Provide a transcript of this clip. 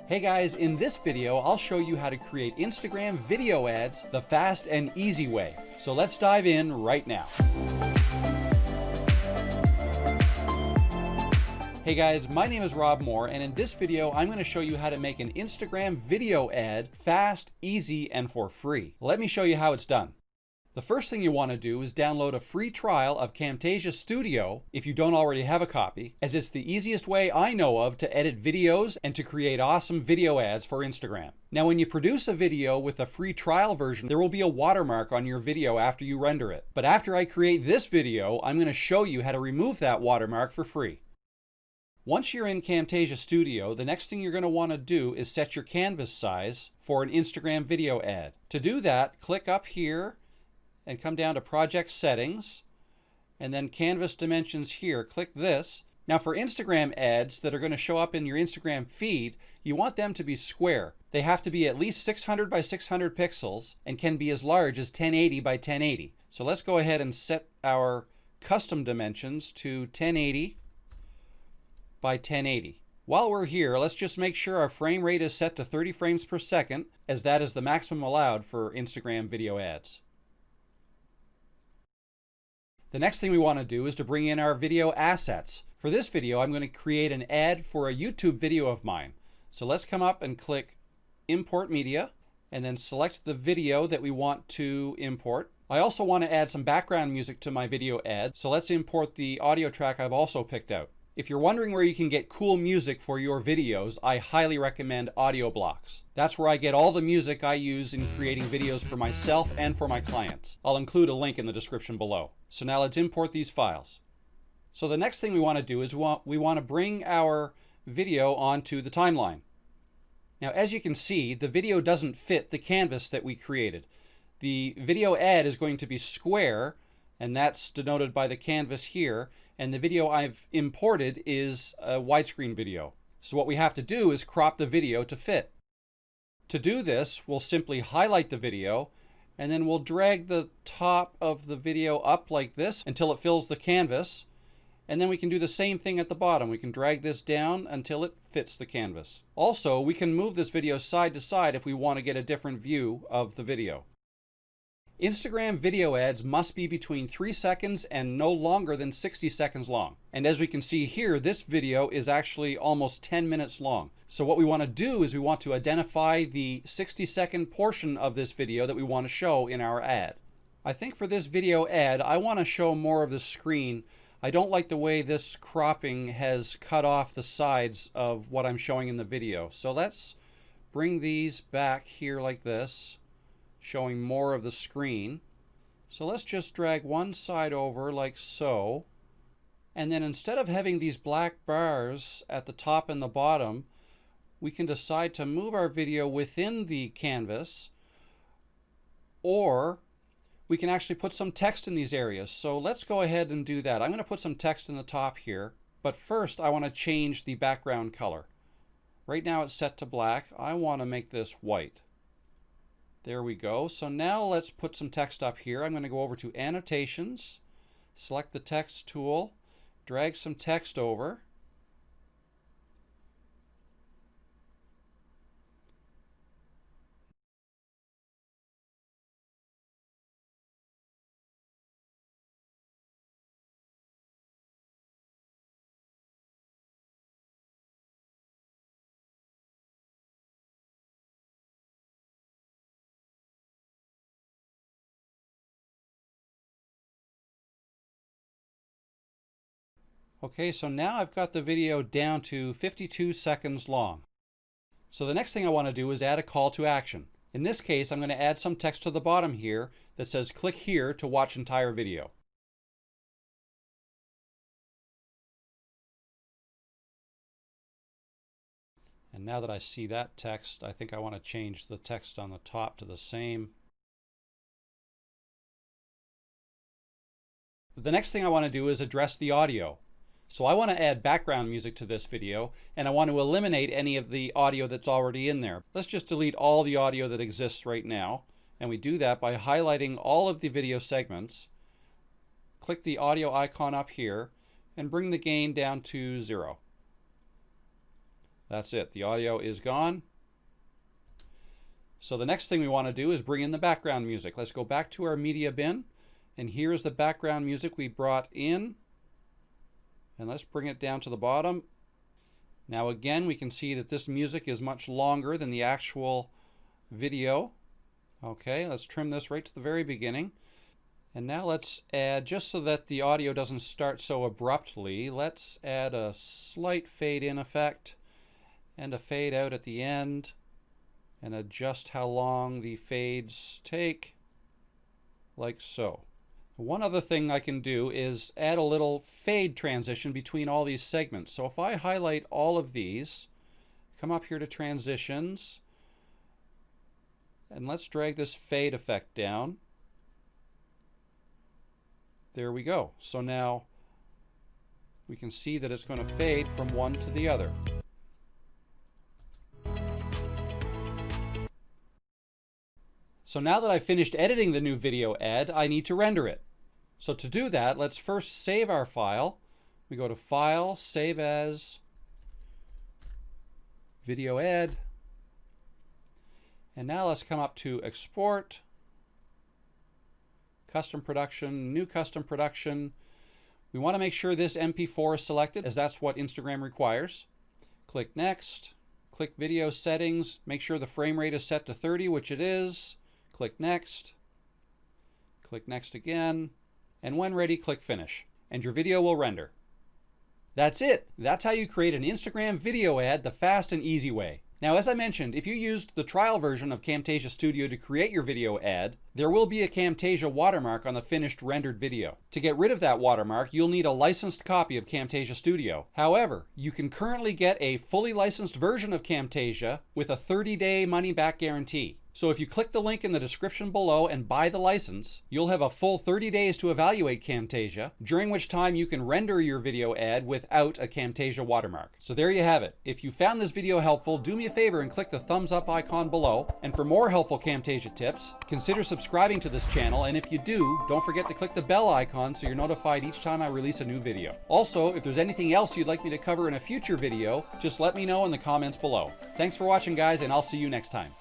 Hey guys, in this video I'll show you how to create Instagram video ads the fast and easy way. So let's dive in right now. Hey guys, my name is Rob Moore, and in this video I'm going to show you how to make an Instagram video ad fast, easy, and for free. Let me show you how it's done. The first thing you want to do is download a free trial of CAMTASIA Studio if you don't already have a copy, as it's the easiest way I know of to edit videos and to create awesome video ads for Instagram. Now, when you produce a video with a free trial version, there will be a watermark on your video after you render it. But after I create this video, I'm going to show you how to remove that watermark for free. Once you're in CAMTASIA Studio, the next thing you're going to want to do is set your canvas size for an Instagram video ad. To do that, click up here and come down to Project Settings, and then Canvas Dimensions here. Click this. Now for Instagram ads that are going to show up in your Instagram feed, you want them to be square. They have to be at least 600 by 600 pixels and can be as large as 1080 by 1080. So let's go ahead and set our custom dimensions to 1080 by 1080. While we're here, let's just make sure our frame rate is set to 30 frames per second, as that is the maximum allowed for Instagram video ads. The next thing we want to do is to bring in our video assets. For this video, I'm going to create an ad for a YouTube video of mine. So let's come up and click Import Media, and then select the video that we want to import. I also want to add some background music to my video ad, so let's import the audio track I've also picked out. If you're wondering where you can get cool music for your videos, I highly recommend Audio Blocks. That's where I get all the music I use in creating videos for myself and for my clients. I'll include a link in the description below. So now let's import these files. So the next thing we want to do is we want to bring our video onto the timeline. Now, as you can see, the video doesn't fit the canvas that we created. The video ad is going to be square, and that's denoted by the canvas here, and the video I've imported is a widescreen video. So what we have to do is crop the video to fit. To do this, we'll simply highlight the video, and then we'll drag the top of the video up like this until it fills the canvas, and then we can do the same thing at the bottom. We can drag this down until it fits the canvas. Also, we can move this video side to side if we want to get a different view of the video. Instagram video ads must be between 3 seconds and no longer than 60 seconds long. And as we can see here, this video is actually almost 10 minutes long. So what we want to do is we want to identify the 60-second portion of this video that we want to show in our ad. I think for this video ad, I want to show more of the screen. I don't like the way this cropping has cut off the sides of what I'm showing in the video. So let's bring these back here like this, showing more of the screen. So let's just drag one side over like so. And then instead of having these black bars at the top and the bottom, we can decide to move our video within the canvas, or we can actually put some text in these areas. So let's go ahead and do that. I'm going to put some text in the top here, but first I want to change the background color. Right now it's set to black. I want to make this white. There we go. So now let's put some text up here. I'm going to go over to Annotations, select the text tool, drag some text over. Okay, so now I've got the video down to 52 seconds long. So the next thing I want to do is add a call to action. In this case, I'm going to add some text to the bottom here that says click here to watch entire video. And now that I see that text, I think I want to change the text on the top to the same. The next thing I want to do is address the audio. So I want to add background music to this video, and I want to eliminate any of the audio that's already in there. Let's just delete all the audio that exists right now, and we do that by highlighting all of the video segments. Click the audio icon up here and bring the gain down to 0. That's it. The audio is gone. So the next thing we want to do is bring in the background music. Let's go back to our media bin. And here's the background music we brought in. And let's bring it down to the bottom. Now again, we can see that this music is much longer than the actual video. Okay, let's trim this right to the very beginning. And now let's add, just so that the audio doesn't start so abruptly, let's add a slight fade in effect and a fade out at the end, and adjust how long the fades take, like so. One other thing I can do is add a little fade transition between all these segments. So if I highlight all of these, come up here to transitions, and let's drag this fade effect down. There we go. So now we can see that it's going to fade from one to the other. So now that I've finished editing the new video ad, I need to render it. So to do that, let's first save our file. We go to File, Save As, Video Ad. And now let's come up to Export, Custom Production, New Custom Production. We want to make sure this MP4 is selected, as that's what Instagram requires. Click Next, click Video Settings, make sure the frame rate is set to 30, which it is. Click Next, click Next again, and when ready, click Finish, and your video will render. That's it. That's how you create an Instagram video ad the fast and easy way. Now, as I mentioned, if you used the trial version of Camtasia Studio to create your video ad, there will be a Camtasia watermark on the finished rendered video. To get rid of that watermark, you'll need a licensed copy of Camtasia Studio. However, you can currently get a fully licensed version of Camtasia with a 30-day money-back guarantee. So if you click the link in the description below and buy the license, you'll have a full 30 days to evaluate Camtasia, during which time you can render your video ad without a Camtasia watermark. So there you have it. If you found this video helpful, do me a favor and click the thumbs up icon below. And for more helpful Camtasia tips, consider subscribing to this channel. And if you do, don't forget to click the bell icon so you're notified each time I release a new video. Also, if there's anything else you'd like me to cover in a future video, just let me know in the comments below. Thanks for watching, guys, and I'll see you next time.